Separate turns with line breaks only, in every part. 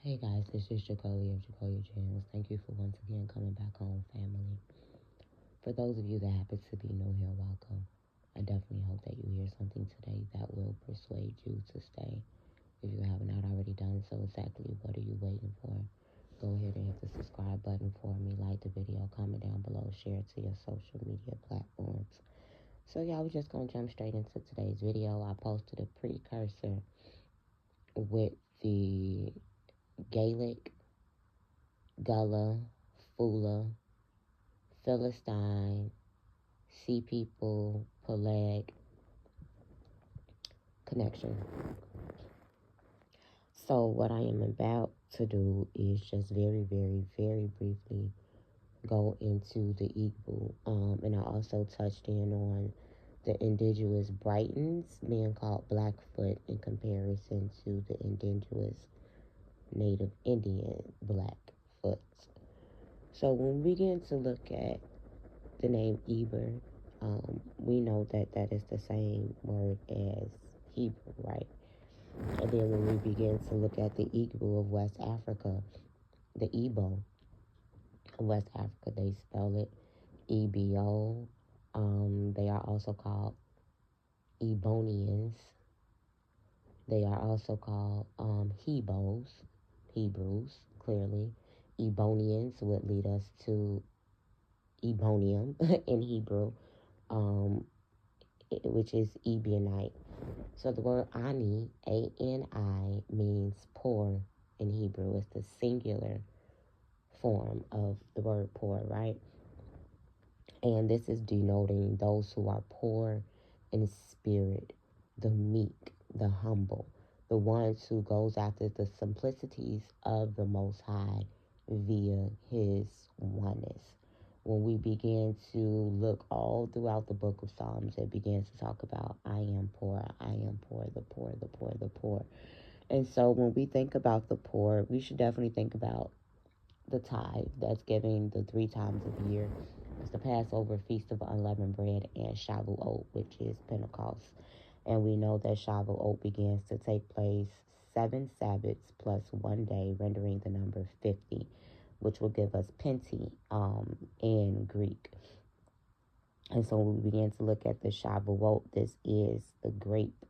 Hey guys, this is Jacolia of Jacolia Channels. Thank you for once again coming back home, family. For those of you that happen to be new here, welcome. I definitely hope that you hear something today that will persuade you to stay. If you have not already done so, exactly what are you waiting for? Go ahead and hit the subscribe button for me, like the video, comment down below, share it to your social media platforms. So y'all, we're just going to jump straight into today's video. I posted a precursor with the Gaelic, Gullah, Fula, Philistine, Sea People, Peleg connection. So what I am about to do is just very, very, very briefly go into the Igbo. And I also touched in on the indigenous Britons being called Blackfoot in comparison to the indigenous Native Indian Blackfoot. So when we begin to look at the name Eber, we know that that is the same word as Hebrew, right? And then when we begin to look at the Igbo of West Africa, the Ebo of West Africa, they spell it EBO. They are also called Ebonians. They are also called Hebrews, clearly. Ebonians would lead us to Ebonium in Hebrew, um, which is Ebionite. So the word Ani, A-N-I, means poor in Hebrew. It's the singular form of the word poor, right? And this is denoting those who are poor in spirit, the meek, the humble, the ones who goes after the simplicities of the Most High via His oneness. When we begin to look all throughout the book of Psalms, it begins to talk about, I am poor, the poor, the poor, the poor. And so when we think about the poor, we should definitely think about the tithe that's given the 3 times of the year. It's the Passover, Feast of Unleavened Bread, and Shavuot, which is Pentecost. And we know that Shavuot begins to take place 7 Sabbaths plus 1 day, rendering the number 50, which will give us Penti in Greek. And so when we begin to look at the Shavuot, this is the grape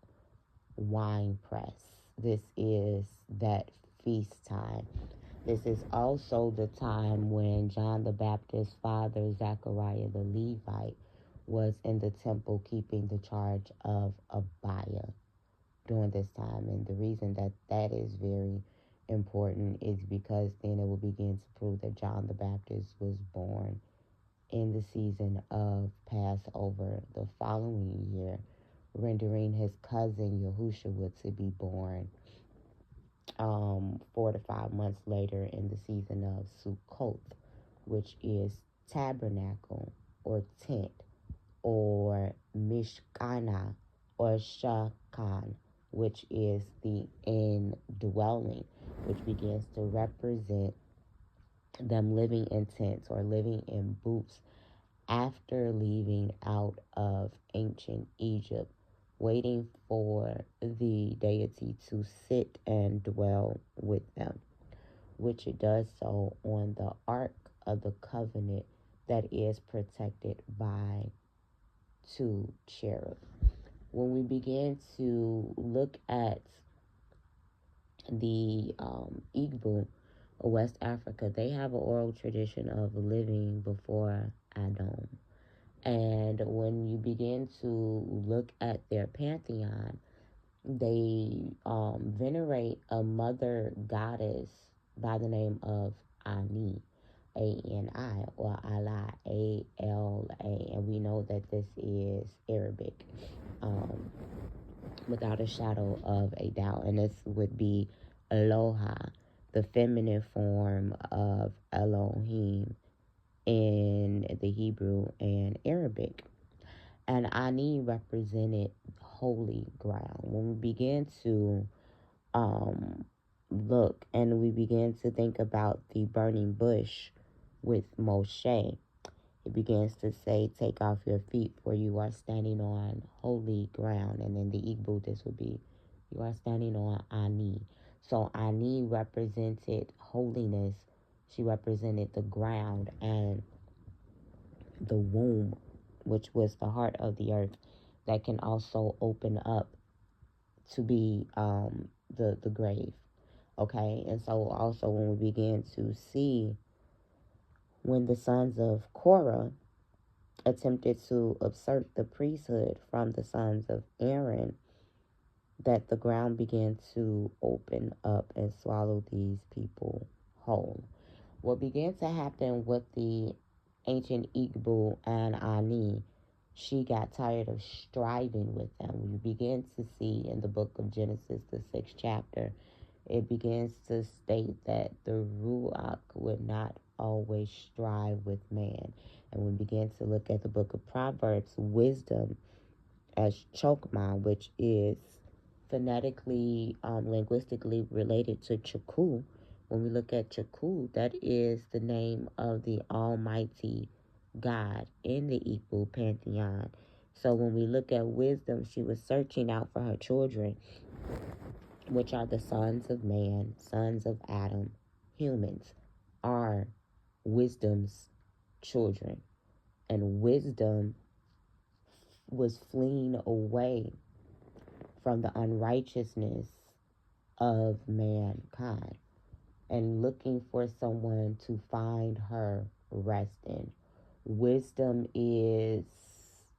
wine press. This is that feast time. This is also the time when John the Baptist's father, Zechariah the Levite, was in the temple keeping the charge of Abia during this time. And the reason that that is very important is because then it will begin to prove that John the Baptist was born in the season of Passover the following year, rendering his cousin Yahushua to be born 4 to 5 months later in the season of Sukkot, which is tabernacle or tent, or Mishkana or Shakan, which is the indwelling, which begins to represent them living in tents or living in booths after leaving out of ancient Egypt, waiting for the deity to sit and dwell with them, which it does so on the Ark of the Covenant that is protected by 2 cherubs. When we begin to look at the Igbo of West Africa, they have an oral tradition of living before Adam. And when you begin to look at their pantheon, they venerate a mother goddess by the name of Ani, A-N-I, or Allah, A-L-A. And we know that this is Arabic, without a shadow of a doubt. And this would be Aloha, the feminine form of Elohim in the Hebrew and Arabic. And Ani represented holy ground. When we begin to look and we begin to think about the burning bush with Moshe, it begins to say, take off your feet, for you are standing on holy ground. And in the Igbo, this would be, you are standing on Ani. So Ani represented holiness. She represented the ground and the womb, which was the heart of the earth, that can also open up to be the grave. Okay, and so also when we begin to see when the sons of Korah attempted to usurp the priesthood from the sons of Aaron, that the ground began to open up and swallow these people whole. What began to happen with the ancient Igbo and Ani, she got tired of striving with them. We begin to see in the book of Genesis, the 6th chapter, it begins to state that the Ruach would not always strive with man. And we begin to look at the book of Proverbs, wisdom as chokma, which is phonetically, linguistically related to Chaku. When we look at Chaku, that is the name of the Almighty God in the Igbo pantheon. So when we look at wisdom, she was searching out for her children, which are the sons of man, sons of Adam. Humans are wisdom's children. And wisdom was fleeing away from the unrighteousness of mankind and looking for someone to find her rest in. Wisdom is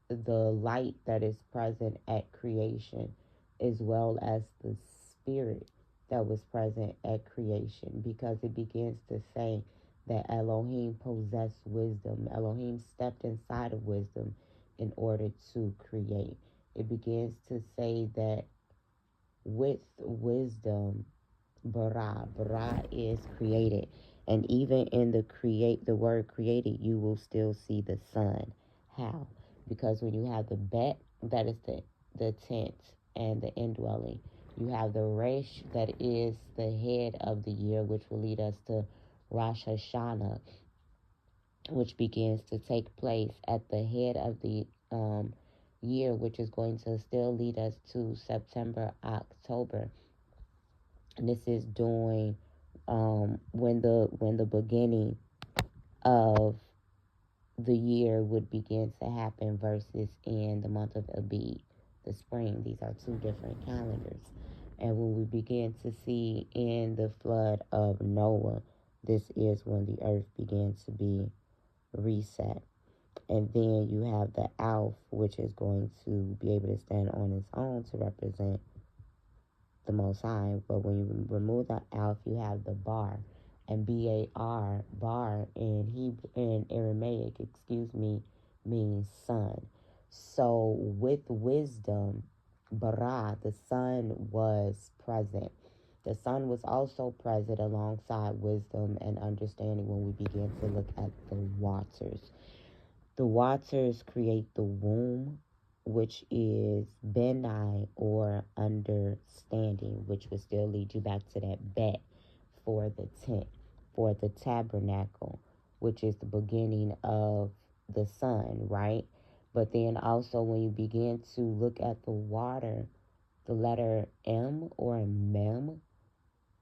the light that is present at creation, as well as the spirit that was present at creation, because it begins to say that Elohim possessed wisdom. Elohim stepped inside of wisdom in order to create. It begins to say that with wisdom, bara is created. And even in the word created, you will still see the sun. How? Because when you have the bet, that is the tent and the indwelling. You have the resh, that is the head of the year, which will lead us to Rosh Hashanah, which begins to take place at the head of the year, which is going to still lead us to September, October. And this is during when the beginning of the year would begin to happen versus in the month of Abib, the spring. These are two different calendars. And when we begin to see in the flood of Noah, this is when the earth began to be reset. And then you have the Alf, which is going to be able to stand on its own to represent the Most High. But when you remove the Alf, you have the Bar. And Bar, Bar in Hebrew, in Aramaic, means sun. So with wisdom, Bara, the sun was present. The sun was also present alongside wisdom and understanding when we begin to look at the waters. The waters create the womb, which is benai, or understanding, which would still lead you back to that bet for the tent, for the tabernacle, which is the beginning of the sun, right? But then also when you begin to look at the water, the letter M or Mem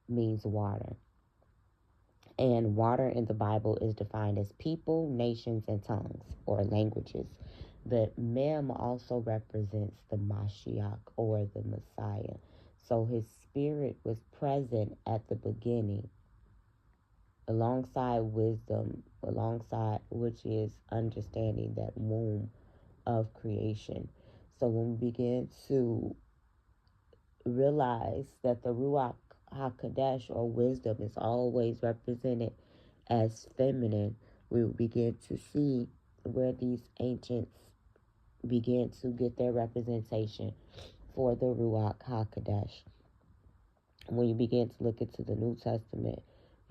means water. And water in the Bible is defined as people, nations, and tongues, or languages. The Mem also represents the Mashiach, or the Messiah. So his spirit was present at the beginning, alongside wisdom, alongside which is understanding, that womb of creation. So when we begin to realize that the Ruach HaKodesh, or wisdom, is always represented as feminine, we will begin to see where these ancients began to get their representation for the Ruach HaKodesh. When you begin to look into the New Testament,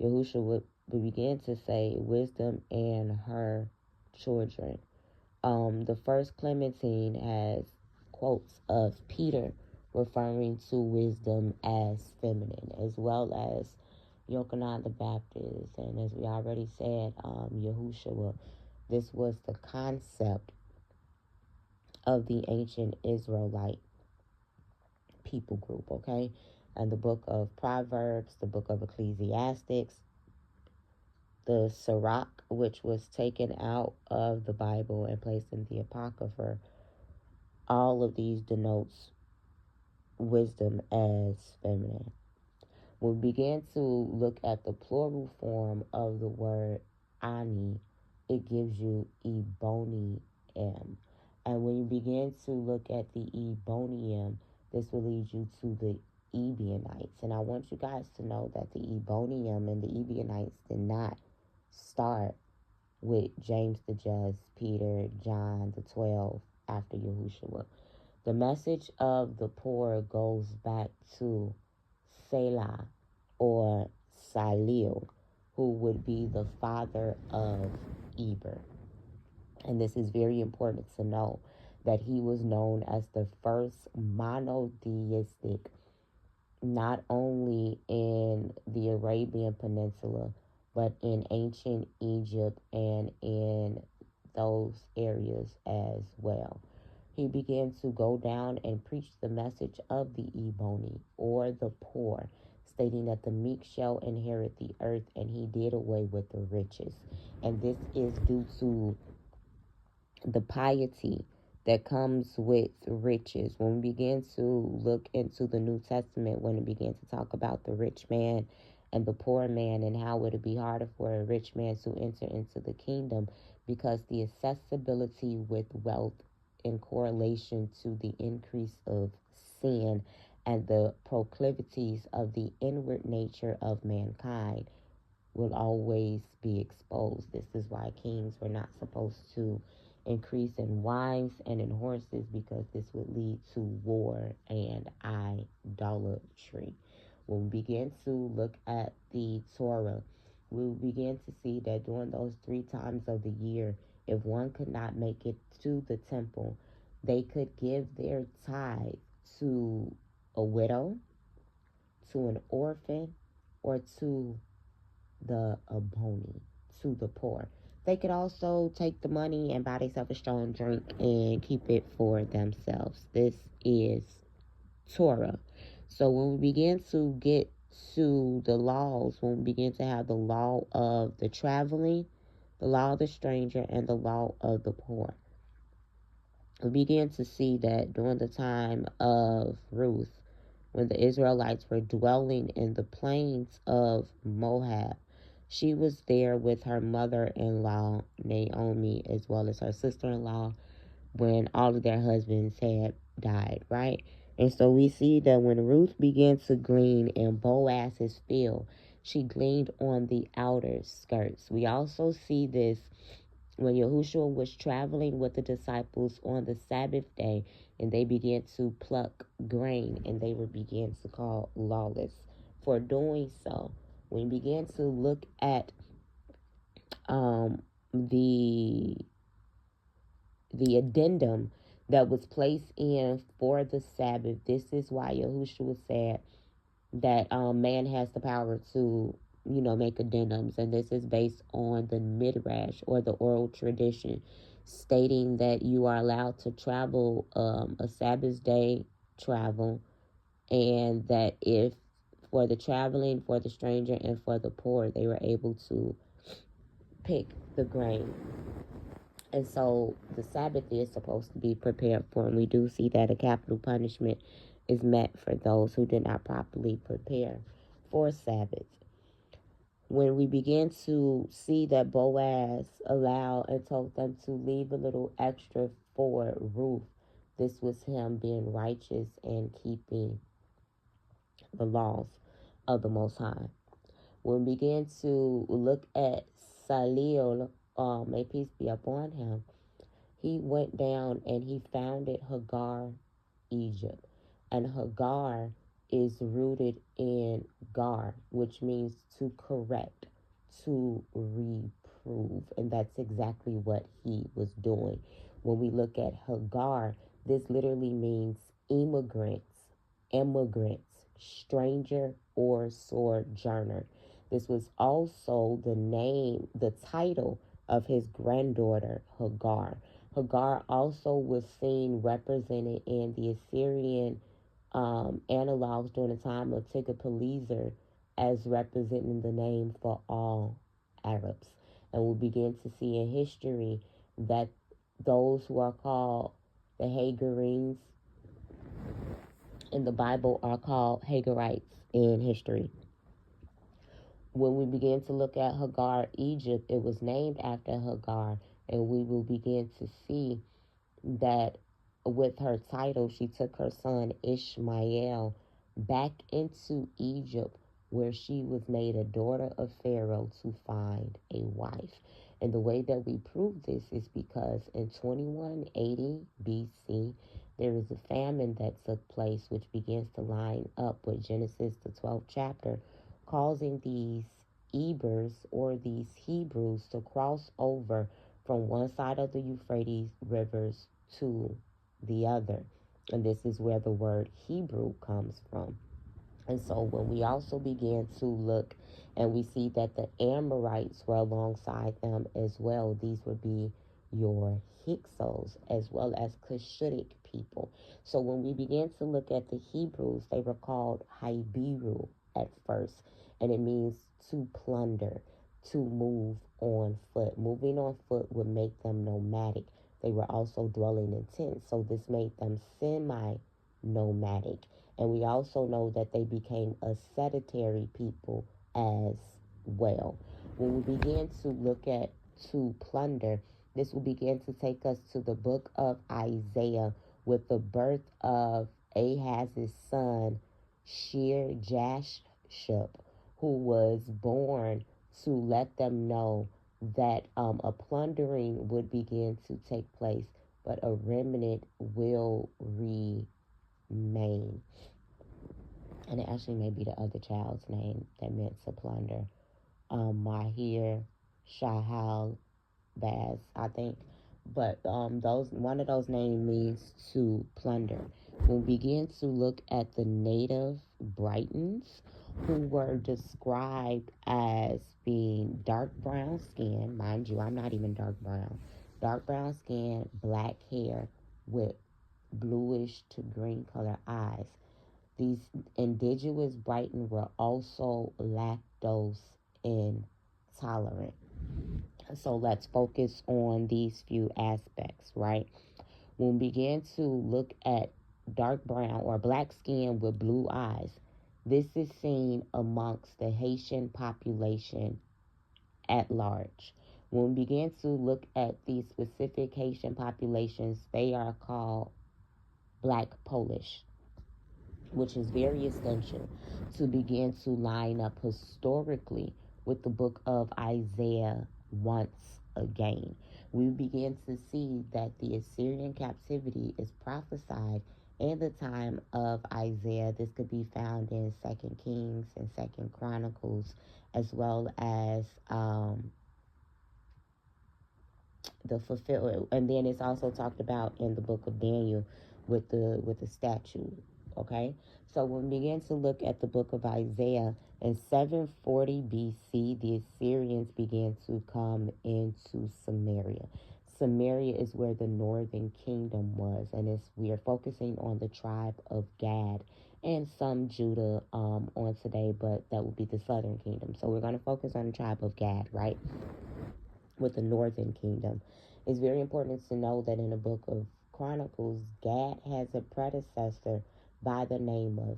Yahushua would begin to say wisdom and her children. The first Clementine has quotes of Peter referring to wisdom as feminine, as well as Yochanan the Baptist, and as we already said, Yahushua. This was the concept of the ancient Israelite people group, okay? and the book of Proverbs, the book of Ecclesiastics, the Sirach, which was taken out of the Bible and placed in the Apocrypha. All of these denotes wisdom as feminine. When we begin to look at the plural form of the word Ani, it gives you Ebonium. And when you begin to look at the Ebonium, this will lead you to the Ebionites. And I want you guys to know that the Ebonium and the Ebionites did not start with James the Just, Peter, John, the 12 after Yahushua. The message of the poor goes back to Selah or Salil, who would be the father of Eber. And this is very important to know that he was known as the first monotheistic, not only in the Arabian Peninsula, but in ancient Egypt and in those areas as well. He began to go down and preach the message of the Ebony, or the poor, stating that the meek shall inherit the earth, and he did away with the riches. And this is due to the piety that comes with riches. When we begin to look into the New Testament, when it began to talk about the rich man and the poor man, and how it would be harder for a rich man to enter into the kingdom, because the accessibility with wealth in correlation to the increase of sin and the proclivities of the inward nature of mankind will always be exposed. This is why kings were not supposed to increase in wives and in horses, because this would lead to war and idolatry. When we begin to look at the Torah, we will begin to see that during those 3 times of the year, if one could not make it to the temple, they could give their tithe to a widow, to an orphan, or to the Ebony, to the poor. They could also take the money and buy themselves a strong drink and keep it for themselves. This is Torah. So when we begin to get to the laws, when we begin to have the law of the traveling, the law of the stranger, and the law of the poor, we begin to see that during the time of Ruth, when the Israelites were dwelling in the plains of Moab, she was there with her mother-in-law, Naomi, as well as her sister-in-law, when all of their husbands had died, right? And so we see that when Ruth began to glean in Boaz's field, she gleaned on the outer skirts. We also see this when Yahushua was traveling with the disciples on the Sabbath day, and they began to pluck grain, and they were began to call lawless for doing so. When we began to look at the addendum that was placed in for the Sabbath, this is why Yahushua said that man has the power to, make addendums. And this is based on the midrash, or the oral tradition, stating that you are allowed to travel a Sabbath day travel, and that if for the traveling, for the stranger, and for the poor, they were able to pick the grain. And so the Sabbath is supposed to be prepared for, and we do see that a capital punishment is met for those who did not properly prepare for Sabbath. When we begin to see that Boaz allowed and told them to leave a little extra for Ruth, this was him being righteous and keeping the laws of the Most High. When we begin to look at Salil, may peace be upon him, he went down and he founded Hagar, Egypt. And Hagar is rooted in Gar, which means to correct, to reprove. And that's exactly what he was doing. When we look at Hagar, this literally means immigrants, stranger, or sojourner. This was also the title of his granddaughter, Hagar. Hagar also was seen represented in the Assyrian analogs during the time of Tiglath-Pileser as representing the name for all Arabs. And we begin to see in history that those who are called the Hagarites in the Bible are called Hagarites in history. When we begin to look at Hagar, Egypt, it was named after Hagar, and we will begin to see that with her title, she took her son Ishmael back into Egypt, where she was made a daughter of Pharaoh to find a wife. And the way that we prove this is because in 2180 BC, there is a famine that took place, which begins to line up with Genesis, the 12th chapter, causing these Ebers or these Hebrews to cross over from one side of the Euphrates rivers to the other. And this is where the word Hebrew comes from. And so when we also begin to look and we see that the Amorites were alongside them as well, these would be your Hyksos as well as Cushitic people. So when we begin to look at the Hebrews, they were called Hibiru at first, and it means to plunder, to move on foot. Moving on foot would make them nomadic. They were also dwelling in tents, so this made them semi-nomadic. And we also know that they became a sedentary people as well. When we begin to look at to plunder, this will begin to take us to the book of Isaiah with the birth of Ahaz's son, Shear-Jashub, who was born to let them know that a plundering would begin to take place, but a remnant will remain. And it actually may be the other child's name that meant to plunder. Mahir Shahal Baz, I think. But those one of those names means to plunder. When we begin to look at the native Britons, who were described as being dark brown skin, mind you, I'm not even dark brown. Dark brown skin, black hair with bluish to green color eyes. These indigenous Brighton were also lactose intolerant. So let's focus on these few aspects, right? When we begin to look at dark brown or black skin with blue eyes, this is seen amongst the Haitian population at large. When we begin to look at these specific Haitian populations, they are called Black Polish, which is very essential to begin to line up historically with the book of Isaiah once again. We begin to see that the Assyrian captivity is prophesied in the time of Isaiah. This could be found in 2 Kings and 2 Chronicles, as well as the fulfill, and then it's also talked about in the book of Daniel with the statue. Okay, so when we begin to look at the book of Isaiah in 740 BC, the Assyrians began to come into Samaria. Samaria is where the northern kingdom was, and we are focusing on the tribe of Gad and some Judah on today, but that will be the southern kingdom. So we're going to focus on the tribe of Gad, right? With the northern kingdom. It's very important to know that in the book of Chronicles, Gad has a predecessor by the name of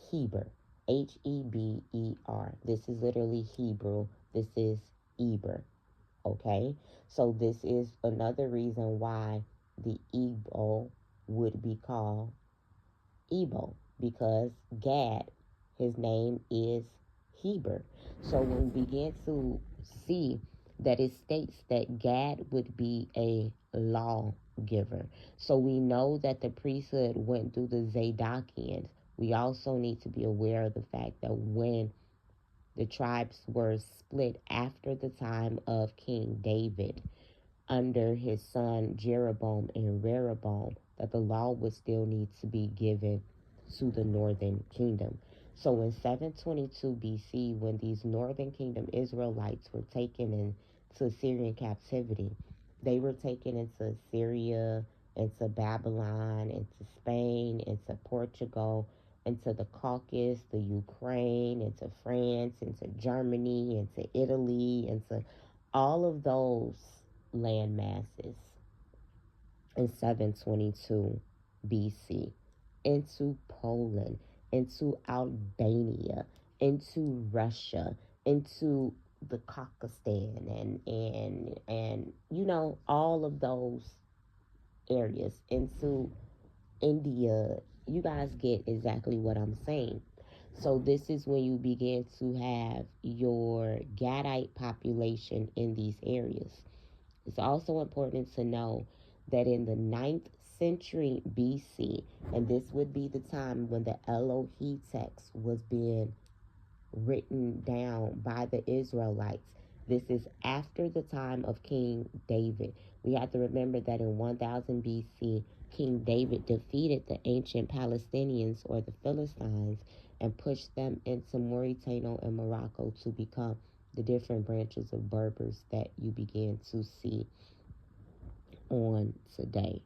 Heber, Heber. This is literally Hebrew. This is Eber, okay? So this is another reason why the Ebo would be called Ebo, because Gad, his name is Heber. So when we begin to see that it states that Gad would be a lawgiver. So we know that the priesthood went through the Zadokians. We also need to be aware of the fact that when the tribes were split after the time of King David, under his son Jeroboam and Rehoboam, that the law would still need to be given to the northern kingdom. So in 722 BC, when these northern kingdom Israelites were taken into Assyrian captivity, they were taken into Syria, into Babylon, into Spain, into Portugal, into the Caucasus, the Ukraine, into France, into Germany, into Italy, into all of those land masses in 722 BC, into Poland, into Albania, into Russia, into the Caucasus, and all of those areas, into India. You guys get exactly what I'm saying. So this is when you begin to have your Gadite population in these areas. It's also important to know that in the 9th century BC, and this would be the time when the Elohim text was being written down by the Israelites. This is after the time of King David. We have to remember that in 1000 BC, King David defeated the ancient Palestinians, or the Philistines, and pushed them into Mauritania and Morocco to become the different branches of Berbers that you begin to see on today.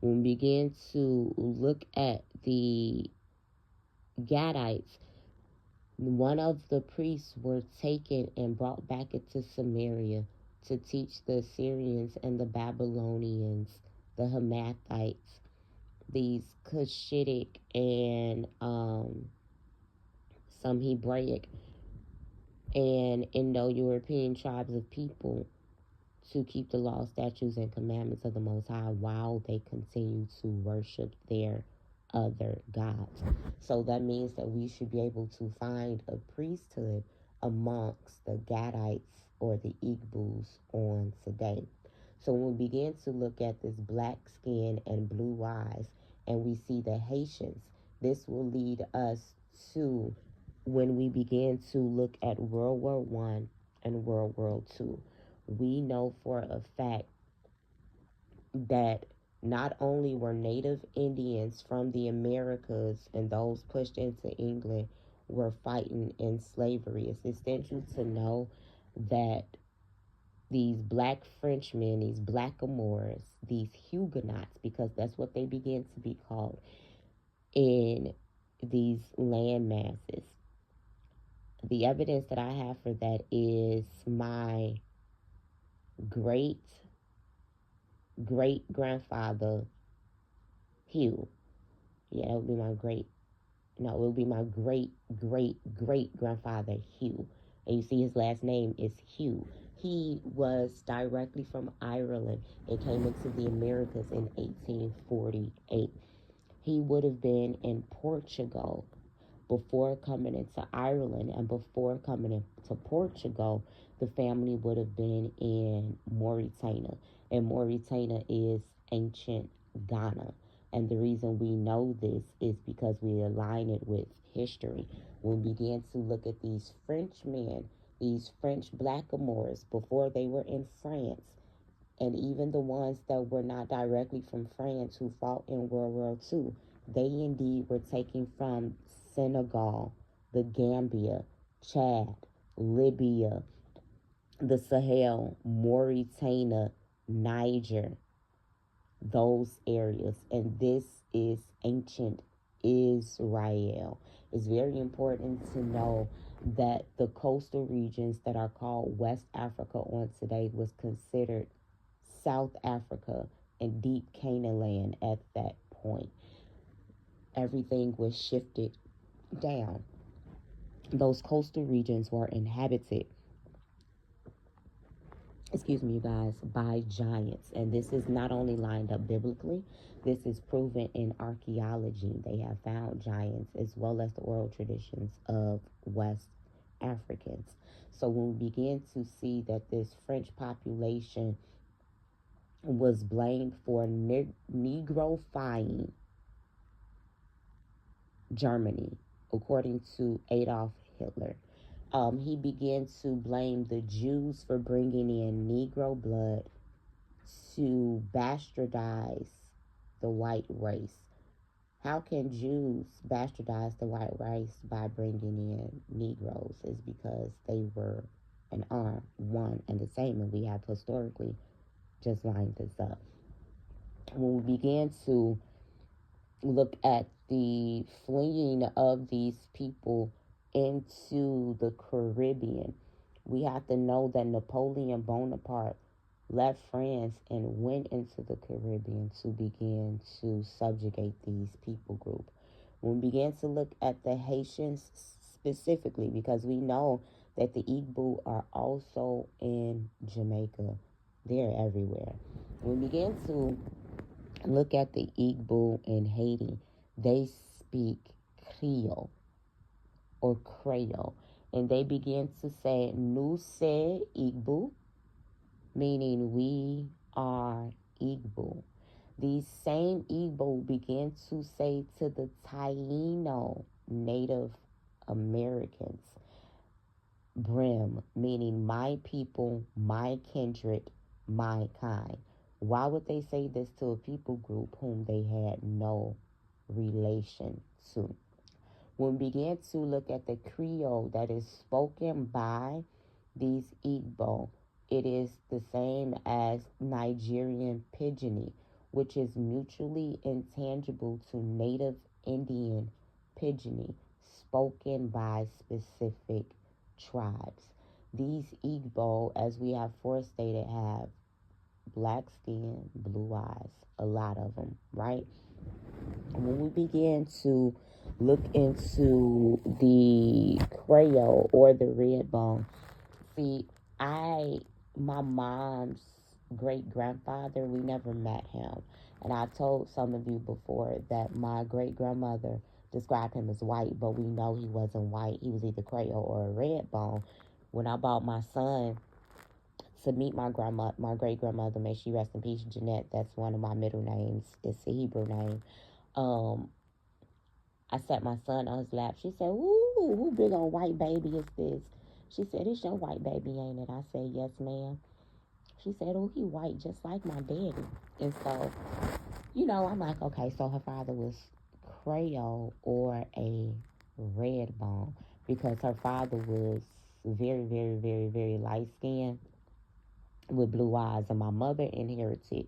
When we begin to look at the Gadites, one of the priests were taken and brought back into Samaria to teach the Assyrians and the Babylonians, the Hamathites, these Cushitic and some Hebraic and Indo-European tribes of people to keep the law, statutes, and commandments of the Most High while they continue to worship their other gods. So that means that we should be able to find a priesthood amongst the Gadites or the Eboans on today. So when we begin to look at this black skin and blue eyes, and we see the Haitians, this will lead us to when we begin to look at World War One and World War II. We know for a fact that not only were Native Indians from the Americas and those pushed into England were fighting in slavery. It's essential to know that these black Frenchmen, these blackamoors, these Huguenots, because that's what they began to be called in these land masses. The evidence that I have for that is my great grandfather Hugh. Yeah, that would be my it would be my great grandfather Hugh. And you see his last name is Hugh. He was directly from Ireland and came into the Americas in 1848. He would have been in Portugal before coming into Ireland, and before coming into Portugal, the family would have been in Mauritania. And Mauritania is ancient Ghana. And the reason we know this is because we align it with history. When we began to look at these Frenchmen, these French blackamoors, before they were in France, and even the ones that were not directly from France who fought in World War II, they indeed were taken from Senegal, the Gambia, Chad, Libya, the Sahel, Mauritania, Niger, those areas. And this is ancient Israel. It's very important to know that the coastal regions that are called West Africa on today was considered South Africa and deep Canaan land at that point. Everything was shifted down. Those coastal regions were inhabited, you guys, by giants. And this is not only lined up biblically, this is proven in archaeology. They have found giants as well as the oral traditions of West Africans. So when we begin to see that this French population was blamed for negrifying Germany, according to Adolf Hitler. He began to blame the Jews for bringing in Negro blood to bastardize the white race. How can Jews bastardize the white race by bringing in Negroes? Is because they were and are one and the same, and we have historically just lined this up. When we began to look at the fleeing of these people into the Caribbean. We have to know that Napoleon Bonaparte left France and went into the Caribbean to begin to subjugate these people group. When we begin to look at the Haitians specifically, because we know that the Igbo are also in Jamaica, they're everywhere. When we begin to look at the Igbo in Haiti, they speak Creole or Creole, and they begin to say "Nous c'est Igbo," meaning we are Igbo. These same Igbo began to say to the Taino Native Americans, Brim, meaning my people, my kindred, my kind. Why would they say this to a people group whom they had no relation to? When we begin to look at the Creole that is spoken by these Igbo, it is the same as Nigerian Pidgini, which is mutually intangible to Native Indian Pidgini, spoken by specific tribes. These Igbo, as we have forestated, have black skin, blue eyes, a lot of them, right? When we begin to look into the Creole or the red bone, see, my mom's great grandfather, we never met him. And I told some of you before that my great grandmother described him as white, but we know he wasn't white. He was either Creole or a red bone. When I brought my son to meet my great grandmother, may she rest in peace, Jeanette, that's one of my middle names. It's a Hebrew name. I sat my son on his lap. She said, "Ooh, who big old white baby is this?" She said, "It's your white baby, ain't it?" I said, "Yes, ma'am." She said, "Oh, he white just like my daddy." And so, I'm like, okay, so her father was Creole or a red bone, because her father was very, very, very, very light skinned with blue eyes, and my mother inherited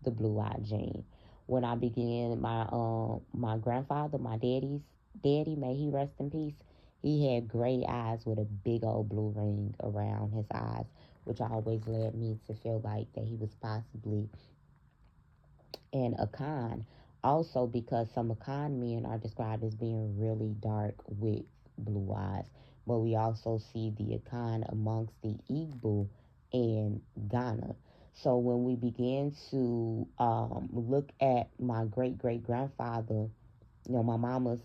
the blue eye gene. When I began, my grandfather, my daddy's daddy, may he rest in peace, he had gray eyes with a big old blue ring around his eyes, which always led me to feel like that he was possibly an Akan. Also, because some Akan men are described as being really dark with blue eyes, but we also see the Akan amongst the Igbo in Ghana. So when we begin to look at my great great grandfather, my mama's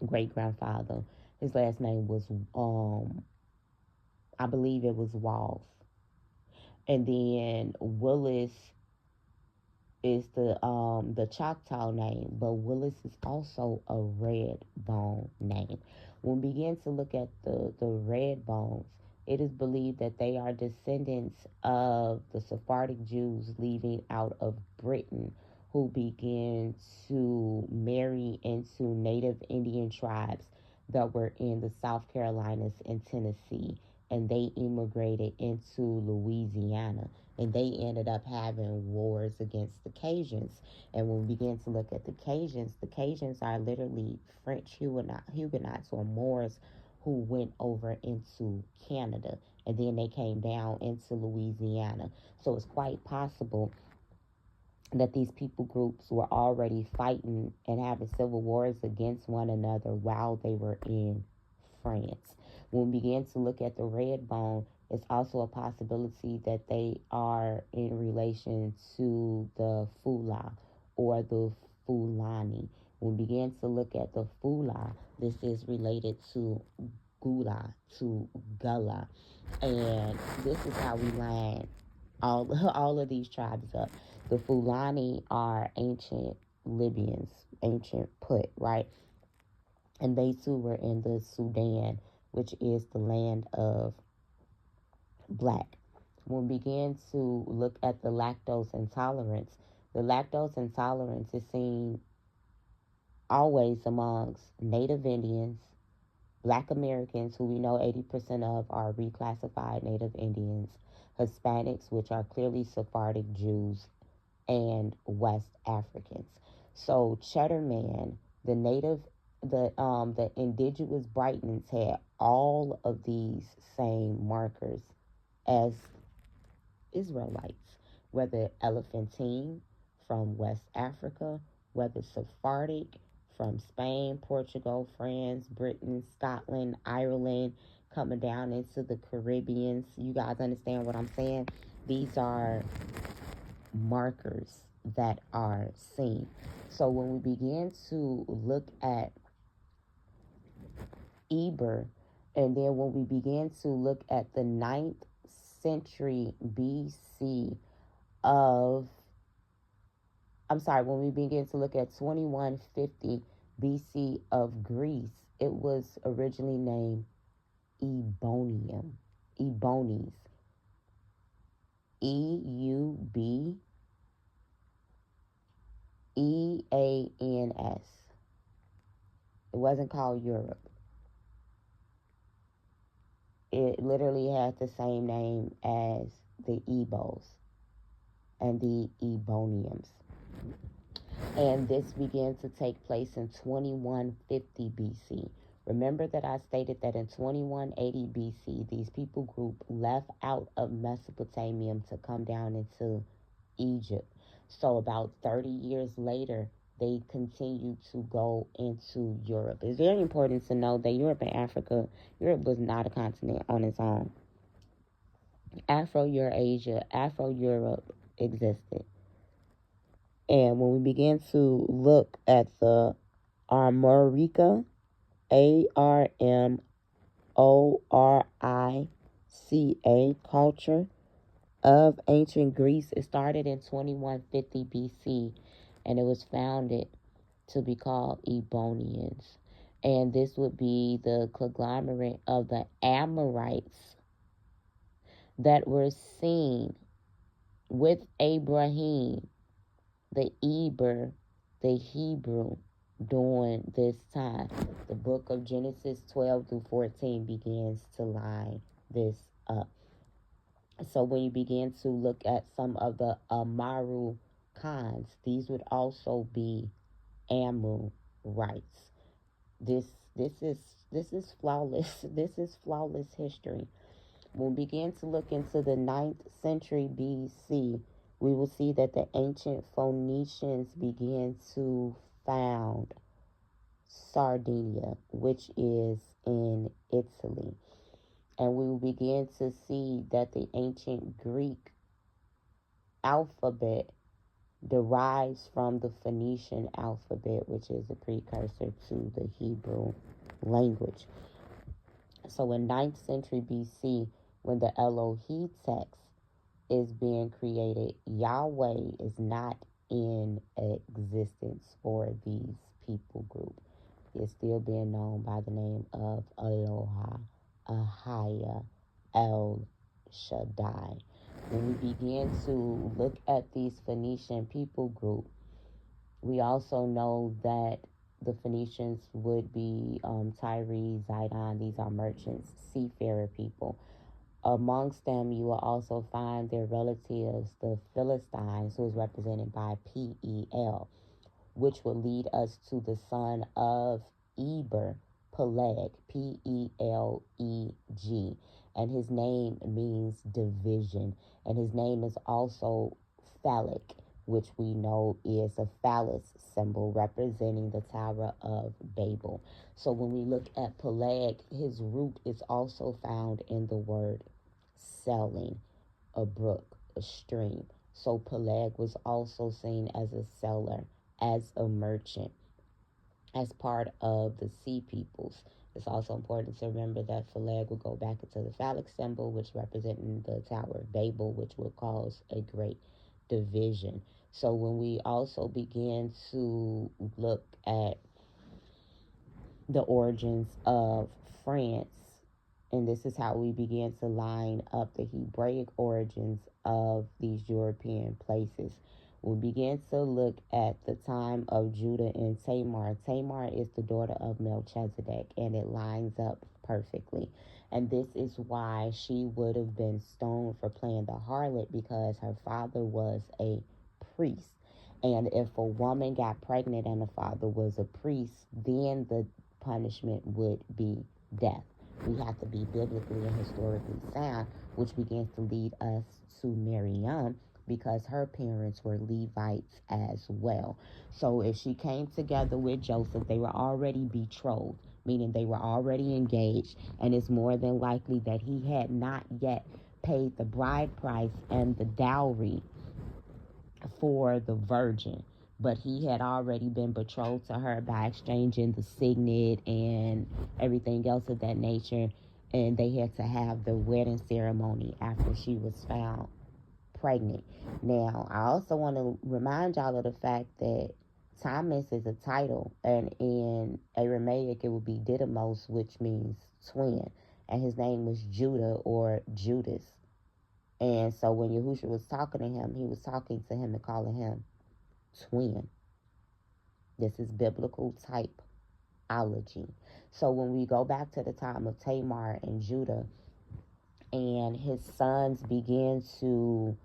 great grandfather, his last name was I believe it was Walls, and then Willis is the Choctaw name, but Willis is also a red bone name. When we begin to look at the red bones, it is believed that they are descendants of the Sephardic Jews leaving out of Britain, who began to marry into Native Indian tribes that were in the South Carolinas and Tennessee, and they immigrated into Louisiana, and they ended up having wars against the Cajuns. And when we begin to look at the Cajuns are literally French Huguenots or Moors who went over into Canada, and then they came down into Louisiana. So it's quite possible that these people groups were already fighting and having civil wars against one another while they were in France. When we begin to look at the red bone, it's also a possibility that they are in relation to the Fula or the Fulani. When we begin to look at the Fula, this is related to Gula, to Gullah. And this is how we line all of these tribes up. The Fulani are ancient Libyans, ancient Put, right? And they too were in the Sudan, which is the land of black. When we begin to look at the lactose intolerance is seen always amongst Native Indians, Black Americans, who we know 80% of are reclassified Native Indians, Hispanics, which are clearly Sephardic Jews, and West Africans. So Cheddar Man The the indigenous Britons had all of these same markers as Israelites, whether Elephantine from West Africa, whether Sephardic from Spain, Portugal, France, Britain, Scotland, Ireland, coming down into the Caribbeans. You guys understand what I'm saying? These are markers that are seen. So when we begin to look at Eber, and then when we begin to look at the 9th century BC of, when we begin to look at 2150 BC of Greece, it was originally named Ebonium, Ebones, Eubeans. It wasn't called Europe. It literally had the same name as the Eboans and the Eboniums. And this began to take place in 2150 BC. Remember that I stated that in 2180 BC, these people group left out of Mesopotamia to come down into Egypt. So about 30 years later, they continued to go into Europe. It's very important to know that Europe and Africa, Europe was not a continent on its own. Afro-Eurasia, Afro-Europe existed. And when we begin to look at the Armorica, Armorica culture of ancient Greece, it started in 2150 BC, and it was founded to be called Ebonians. And this would be the conglomerate of the Amorites that were seen with Abraham, the Eber, the Hebrew, during this time. The book of Genesis 12 through 14 begins to line this up. So when you begin to look at some of the Amaru Khans, these would also be Amorites. This is flawless. This is flawless history. When we begin to look into the 9th century BC, we will see that the ancient Phoenicians began to found Sardinia, which is in Italy. And we will begin to see that the ancient Greek alphabet derives from the Phoenician alphabet, which is a precursor to the Hebrew language. So in 9th century BC, when the Elohim text is being created, Yahweh is not in existence for these people group. It's still being known by the name of Eloha, Ahaya, El Shaddai. When we begin to look at these Phoenician people group, we also know that the Phoenicians would be Tyre, Zidon. These are merchants, seafarer people. Amongst them, you will also find their relatives, the Philistines, who is represented by Pel, which will lead us to the son of Eber, Peleg, Peleg. And his name means division. And his name is also phallic, which we know is a phallus symbol representing the Tower of Babel. So when we look at Peleg, his root is also found in the word selling, a brook, a stream. So Peleg was also seen as a seller, as a merchant, as part of the sea peoples. It's also important to remember that Peleg will go back into the phallic symbol, which representing the Tower of Babel, which will cause a great division. So when we also begin to look at the origins of France, and this is how we begin to line up the Hebraic origins of these European places. We begin to look at the time of Judah and Tamar. Tamar is the daughter of Melchizedek, and it lines up perfectly. And this is why she would have been stoned for playing the harlot, because her father was a priest. And if a woman got pregnant and the father was a priest, then the punishment would be death. We have to be biblically and historically sound, which begins to lead us to Miriam, because her parents were Levites as well. So if she came together with Joseph, they were already betrothed, meaning they were already engaged, and it's more than likely that he had not yet paid the bride price and the dowry for the virgin, but he had already been betrothed to her by exchanging the signet and everything else of that nature, and they had to have the wedding ceremony after she was found pregnant. Now, I also want to remind y'all of the fact that Thomas is a title, and in Aramaic it would be Didymos, which means twin, and his name was Judah or Judas. And so when Yahushua was talking to him, he was talking to him and calling him twin. This is biblical typology. So when we go back to the time of Tamar and Judah, and his sons began to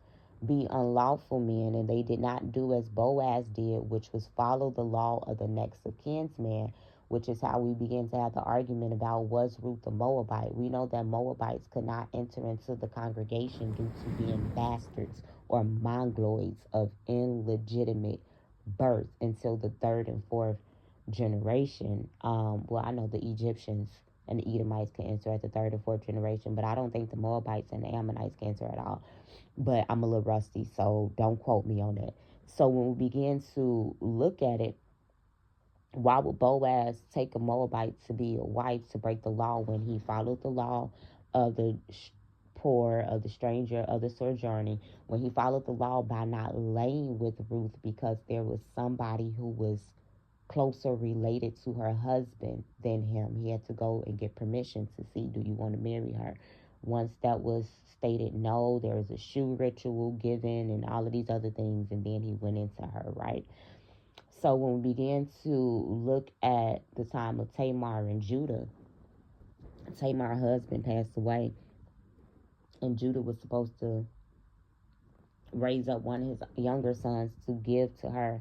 be unlawful men, and they did not do as Boaz did, which was follow the law of the next of kinsman, which is how we begin to have the argument about, was Ruth a Moabite. We know that Moabites could not enter into the congregation due to being bastards or mongoloids of illegitimate birth until the third and fourth generation. Well, I know the Egyptians and the Edomites can enter at the third or fourth generation, but I don't think the Moabites and the Ammonites can enter at all. But I'm a little rusty, so don't quote me on that. So when we begin to look at it, why would Boaz take a Moabite to be a wife to break the law when he followed the law of the poor, of the stranger, of the sojourning, when he followed the law by not laying with Ruth because there was somebody who was closer related to her husband than him? He had to go and get permission to see, do you want to marry her? Once that was stated no, there was a shoe ritual given and all of these other things, and then he went into her, right? So when we began to look at the time of Tamar and Judah, Tamar's husband passed away, and Judah was supposed to raise up one of his younger sons to give to her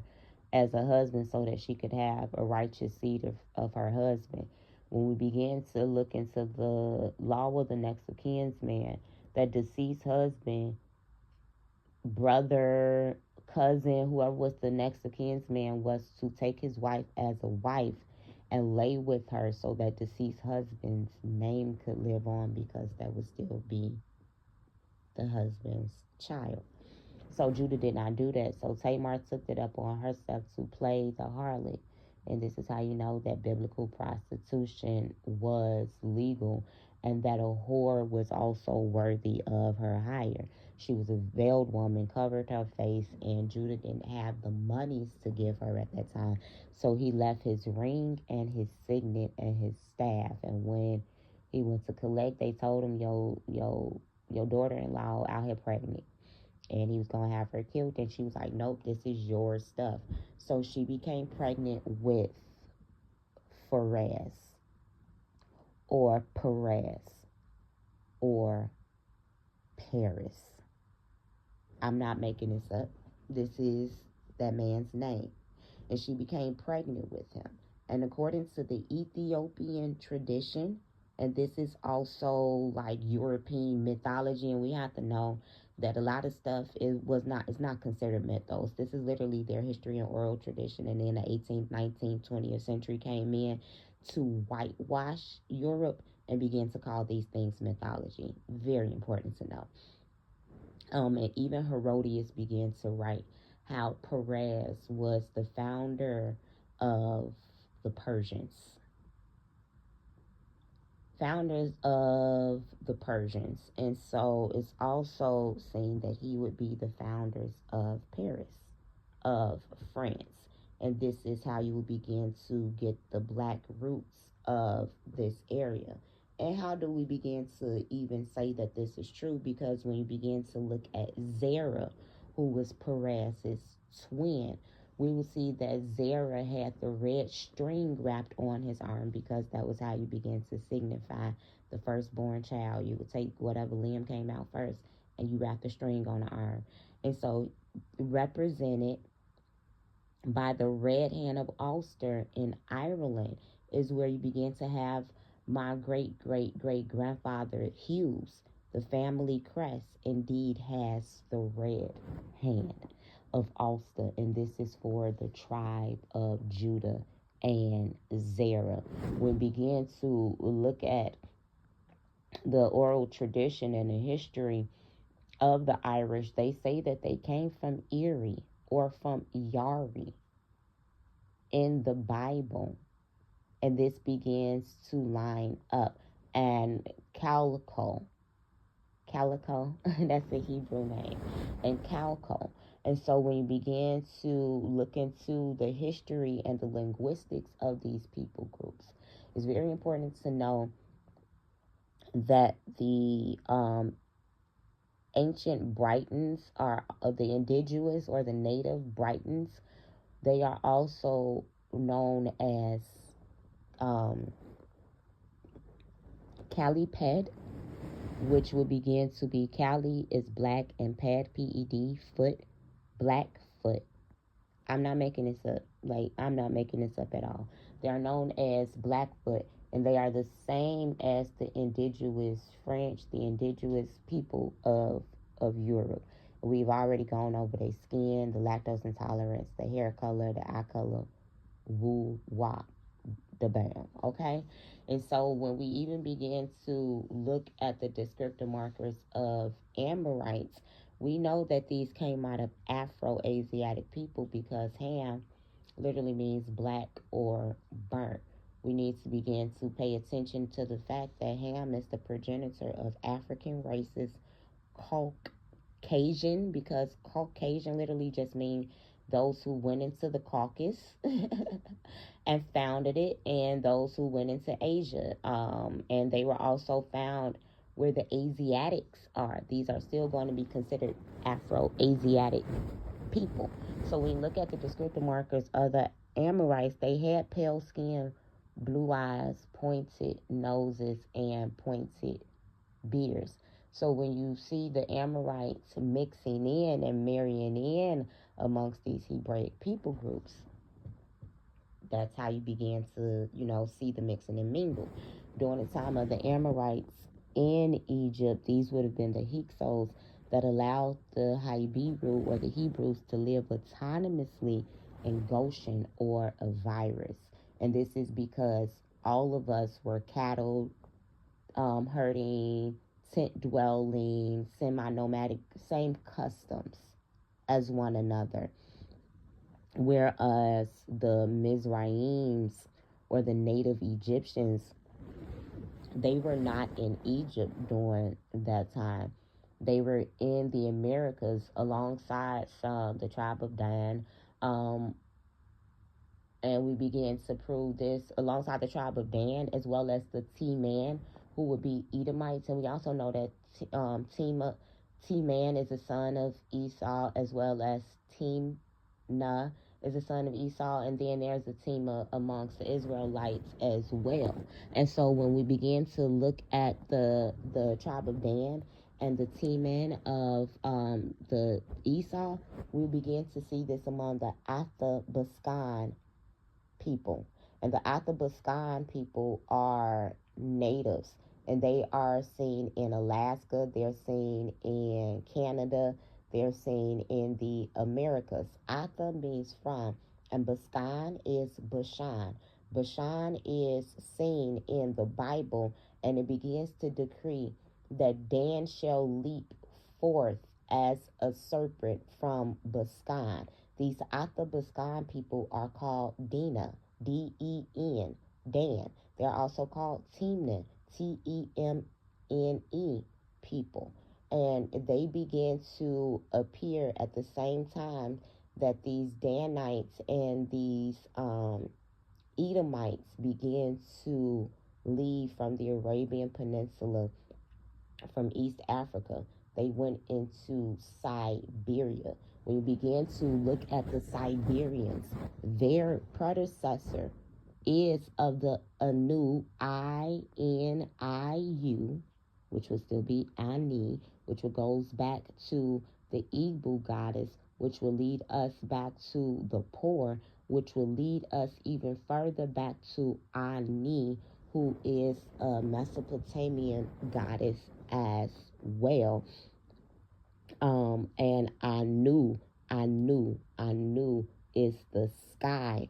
as a husband so that she could have a righteous seed of her husband. When we began to look into the law of the next of kinsman, that deceased husband, brother, cousin, whoever was the next of kinsman, was to take his wife as a wife and lay with her so that deceased husband's name could live on, because that would still be the husband's child. So Judah did not do that. So Tamar took it up on herself to play the harlot. And this is how you know that biblical prostitution was legal, and that a whore was also worthy of her hire. She was a veiled woman, covered her face, and Judah didn't have the monies to give her at that time. So he left his ring and his signet and his staff. And when he went to collect, they told him, your daughter-in-law out here pregnant, and he was going to have her killed. And she was like, nope, this is your stuff. So she became pregnant with Pharez or Perez or Paris. I'm not making this up. This is that man's name. And she became pregnant with him. And according to the Ethiopian tradition, and this is also like European mythology, and we have to know that a lot of stuff is not considered mythos. This is literally their history and oral tradition. And then the 18th, 19th, 20th century came in to whitewash Europe and began to call these things mythology. Very important to know. And even Herodias began to write how Perez was the founder of the Persians. Founders of the Persians. And so it's also seen that he would be the founders of Paris, of France. And this is how you will begin to get the black roots of this area. And how do we begin to even say that this is true? Because when you begin to look at Zerah, who was Perez's twin, we will see that Zerah had the red string wrapped on his arm, because that was how you begin to signify the firstborn child. You would take whatever limb came out first and you wrap the string on the arm. And so represented by the Red Hand of Ulster in Ireland is where you begin to have my great great great grandfather Hughes. The family crest indeed has the red hand of Ulster, and this is for the tribe of Judah and Zerah. We begin to look at the oral tradition and the history of the Irish. They say that they came from Erie or from Yari in the Bible, and this begins to line up. And Calico, that's the Hebrew name, and Calco. And so when you begin to look into the history and the linguistics of these people groups, it's very important to know that the ancient Britons are the indigenous or the native Britons. They are also known as um, Caliped, which would begin to be Cali is black and pad, P-E-D, foot, black foot. I'm not making this up. I'm not making this up at all. They are known as Blackfoot, and they are the same as the indigenous French, the indigenous people of Europe. We've already gone over their skin, the lactose intolerance, the hair color, the eye color, woo, wop, the bam, okay? And so when we even begin to look at the descriptive markers of Amorites, we know that these came out of Afro-Asiatic people because Ham literally means black or burnt. We need to begin to pay attention to the fact that Ham is the progenitor of African races, Caucasian, because Caucasian literally just means those who went into the Caucasus and founded it, and those who went into Asia. And they were also found where the Asiatics are. These are still going to be considered Afro-Asiatic people. So when you look at the descriptive markers of the Amorites, they had pale skin, blue eyes, pointed noses, and pointed beards. So when you see the Amorites mixing in and marrying in amongst these Hebraic people groups, that's how you begin to, see the mixing and mingle. During the time of the Amorites in Egypt, these would have been the Hyksos that allowed the Hebrew or the Hebrews to live autonomously in Goshen or a virus. And this is because all of us were cattle herding, tent dwelling, semi nomadic, same customs as one another. Whereas the Mizrahims or the native Egyptians, they were not in Egypt during that time. They were in the Americas alongside the tribe of Dan. Um, and we began to prove this alongside the tribe of Dan as well as the T-Man, who would be Edomites. And we also know that T-Man is a son of Esau, as well as Timnah is a son of Esau, and then there's a team amongst the Israelites as well. And so when we begin to look at the tribe of Dan and the T-Man of the Esau, we begin to see this among the Athabaskan people. And the Athabaskan people are natives, and they are seen in Alaska, they're seen in Canada, they're seen in the Americas. Atha means from, and Baskan is Bashan. Bashan is seen in the Bible, and it begins to decree that Dan shall leap forth as a serpent from Baskan. These Athabaskan people are called Dina, D-E-N, Dan. They're also called Timna, T-E-M-N-E people. And they begin to appear at the same time that these Danites and these Edomites begin to leave from the Arabian Peninsula from East Africa. They went into Siberia. When you begin to look at the Siberians, their predecessor is of the Anu, I-N-I-U, which would still be Ani, which goes back to the Igbo goddess which will lead us back to the poor, which will lead us even further back to Ani, who is a Mesopotamian goddess as well. And Anu is the sky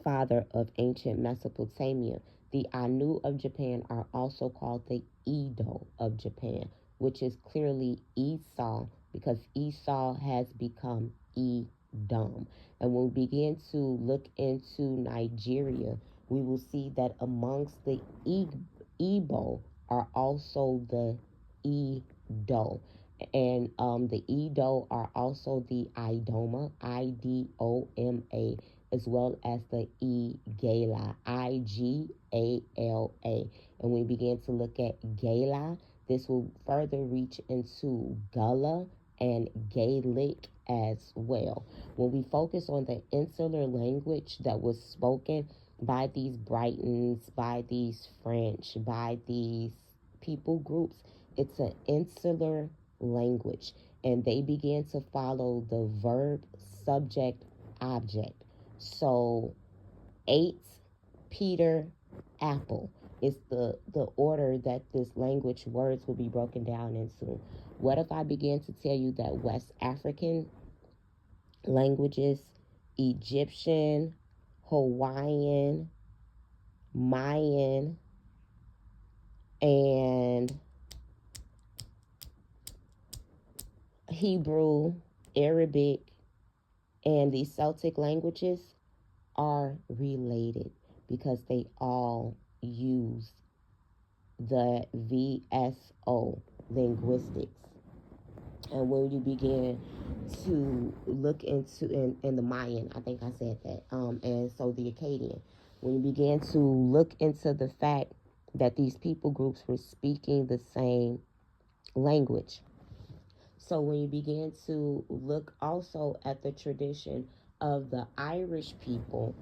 father of ancient Mesopotamia. The Anu of Japan are also called the Edo of Japan, which is clearly Esau because Esau has become Edom. And when we begin to look into Nigeria, we will see that amongst the Igbo are also the Edo. And the Edo are also the Idoma, Idoma, as well as the Igala, Igala. And we begin to look at Gala, this will further reach into Gullah and Gaelic as well. When we focus on the insular language that was spoken by these Britons, by these French, by these people groups, it's an insular language, and they began to follow the verb, subject, object. So 8 Peter apple is the order that this language words will be broken down into. What if I began to tell you that West African languages, Egyptian, Hawaiian, Mayan, and Hebrew, Arabic, and the Celtic languages are related because they all use the VSO linguistics. And when you begin to look into in the Mayan, I think I said that, and so the Akkadian, when you begin to look into the fact that these people groups were speaking the same language. So when you begin to look also at the tradition of the Irish people,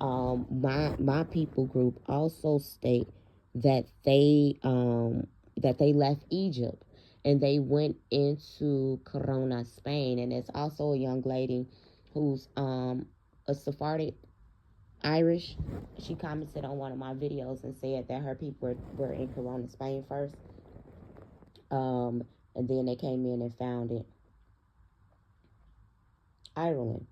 my people group also state that they left Egypt and they went into Corona, Spain. And there's also a young lady who's a Sephardic Irish. She commented on one of my videos and said that her people were in Corona, Spain first. And then they came in and founded Ireland.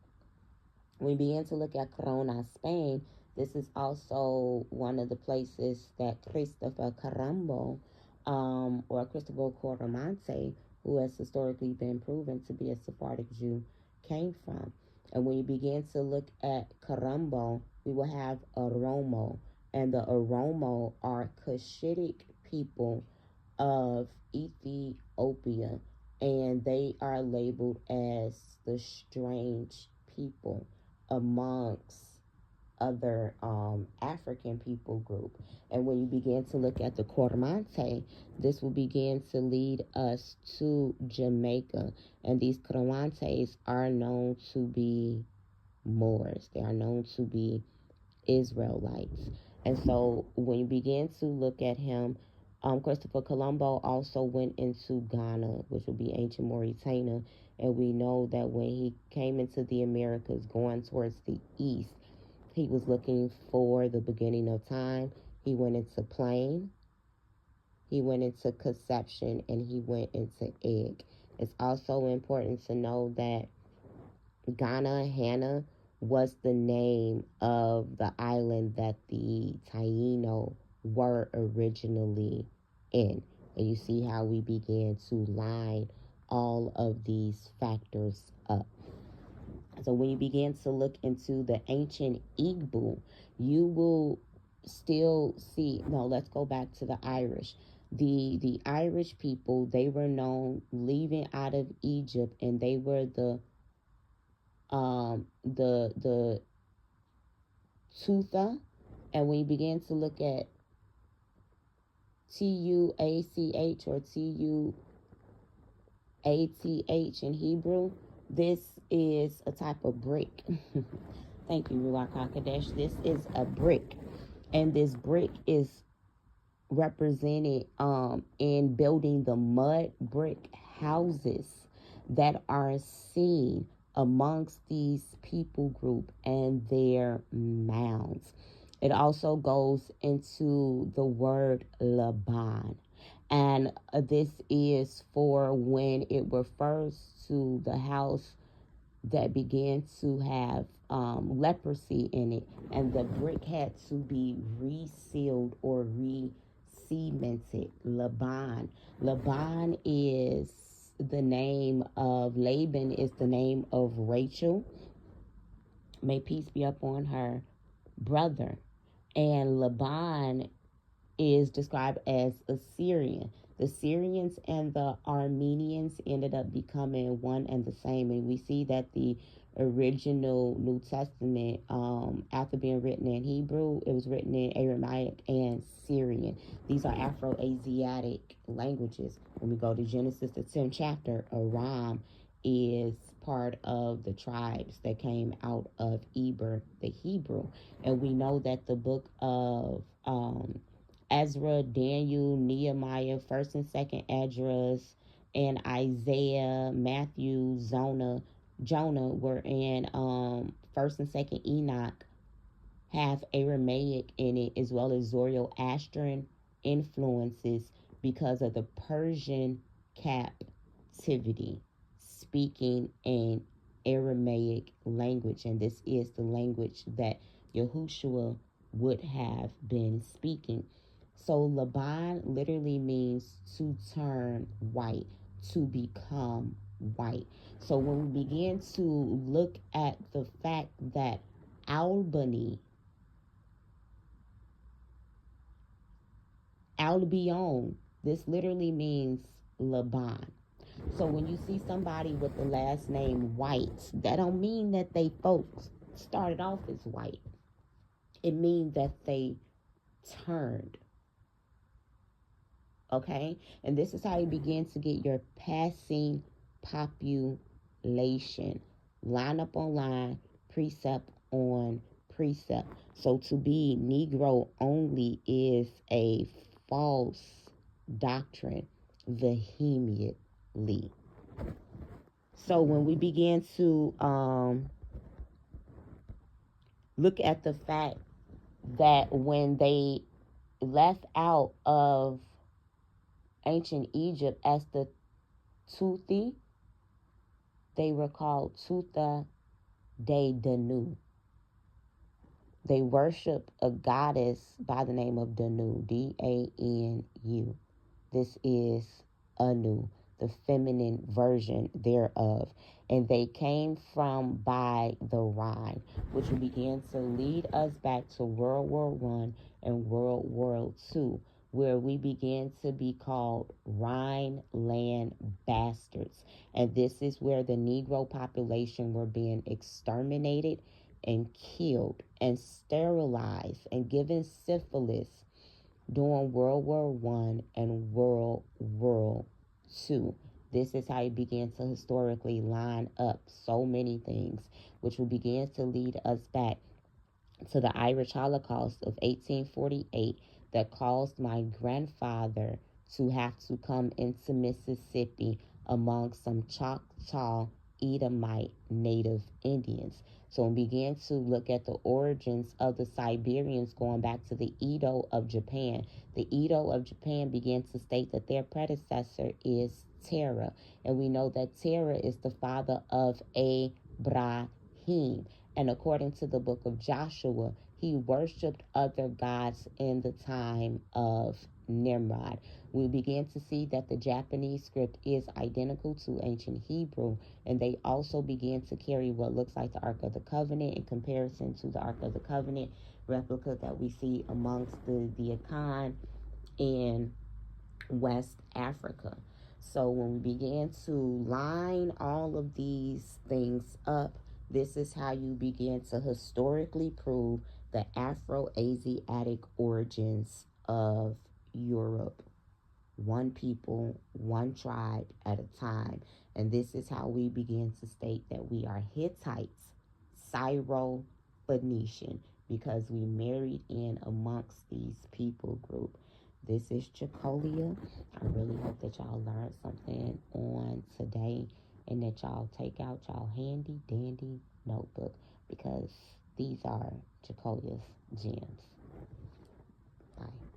We began to look at Corona, Spain. This is also one of the places that Christopher Colombo, or Cristobal Coromante, who has historically been proven to be a Sephardic Jew, came from. And when you begin to look at Colombo, we will have Oromo. And the Oromo are Cushitic people of Ethiopia, and they are labeled as the strange people amongst other African people group. And when you begin to look at the Coromante, this will begin to lead us to Jamaica. And these Coromantes are known to be Moors. They are known to be Israelites. And so when you begin to look at him, Christopher Colombo also went into Ghana, which would be ancient Mauritania. And we know that when he came into the Americas going towards the east, he was looking for the beginning of time. He went into plain, he went into conception, and he went into egg. It's also important to know that Ghana, Hannah, was the name of the island that the Taino were originally in. And you see how we began to line all of these factors up. So when you begin to look into the ancient Igbo, you will still see, no, let's go back to the Irish. The Irish people, they were known leaving out of Egypt, and they were the Tutha. And when you begin to look at Tuach or Tuath in Hebrew, this is a type of brick. Thank you, Ruach HaKodesh. This is a brick. And this brick is represented in building the mud brick houses that are seen amongst these people group and their mounds. It also goes into the word Laban. And this is for when it refers to the house that began to have leprosy in it, and the brick had to be resealed or re-cemented. Laban. Laban is the name of Laban, is the name of Rachel. May peace be upon her brother. And Laban is described as Assyrian. The Syrians and the Armenians ended up becoming one and the same. And we see that the original New Testament, after being written in Hebrew, it was written in Aramaic and Syrian. These are Afro-Asiatic languages. When we go to Genesis, the 10th chapter, Aram is part of the tribes that came out of Eber, the Hebrew. And we know that the book of Ezra, Daniel, Nehemiah, 1st and 2nd Esdras, and Isaiah, Matthew, Jonah were in 1st and 2nd Enoch, have Aramaic in it, as well as Zoroastrian influences because of the Persian captivity, speaking in Aramaic language. And this is the language that Yahushua would have been speaking. So Laban literally means to turn white, to become white. So when we begin to look at the fact that Albany, Albion, this literally means Laban. So when you see somebody with the last name White, that don't mean that they folks started off as white. It means that they turned. Okay? And this is how you begin to get your passing population. Line up on line, precept on precept. So to be Negro only is a false doctrine vehemently. So when we begin to look at the fact that when they left out of ancient Egypt as the Tuthi, they were called Tutha de Danu. They worship a goddess by the name of Danu, Danu. This is Anu, the feminine version thereof. And they came from by the Rhine, which began to lead us back to World War One and World War II, where we began to be called Rhineland bastards. And this is where the Negro population were being exterminated and killed and sterilized and given syphilis during World War One and World War II. This is how it began to historically line up so many things, which will begin to lead us back to the Irish Holocaust of 1848 that caused my grandfather to have to come into Mississippi among some Choctaw Edomite Native Indians. So we began to look at the origins of the Siberians going back to the Edo of Japan. The Edo of Japan began to state that their predecessor is Terra. And we know that Terra is the father of Abraham. And according to the book of Joshua, he worshipped other gods in the time of Nimrod. We begin to see that the Japanese script is identical to ancient Hebrew, and they also begin to carry what looks like the Ark of the Covenant in comparison to the Ark of the Covenant replica that we see amongst the Akan in West Africa. So when we began to line all of these things up, this is how you begin to historically prove the Afro-Asiatic origins of Europe. One people, one tribe at a time. And this is how we begin to state that we are Hittites, Syro-Phoenician, because we married in amongst these people group. This is Chicolia. I really hope that y'all learned something on today. and that y'all take out y'all handy dandy notebook, because these are Jacoya's gems. Bye.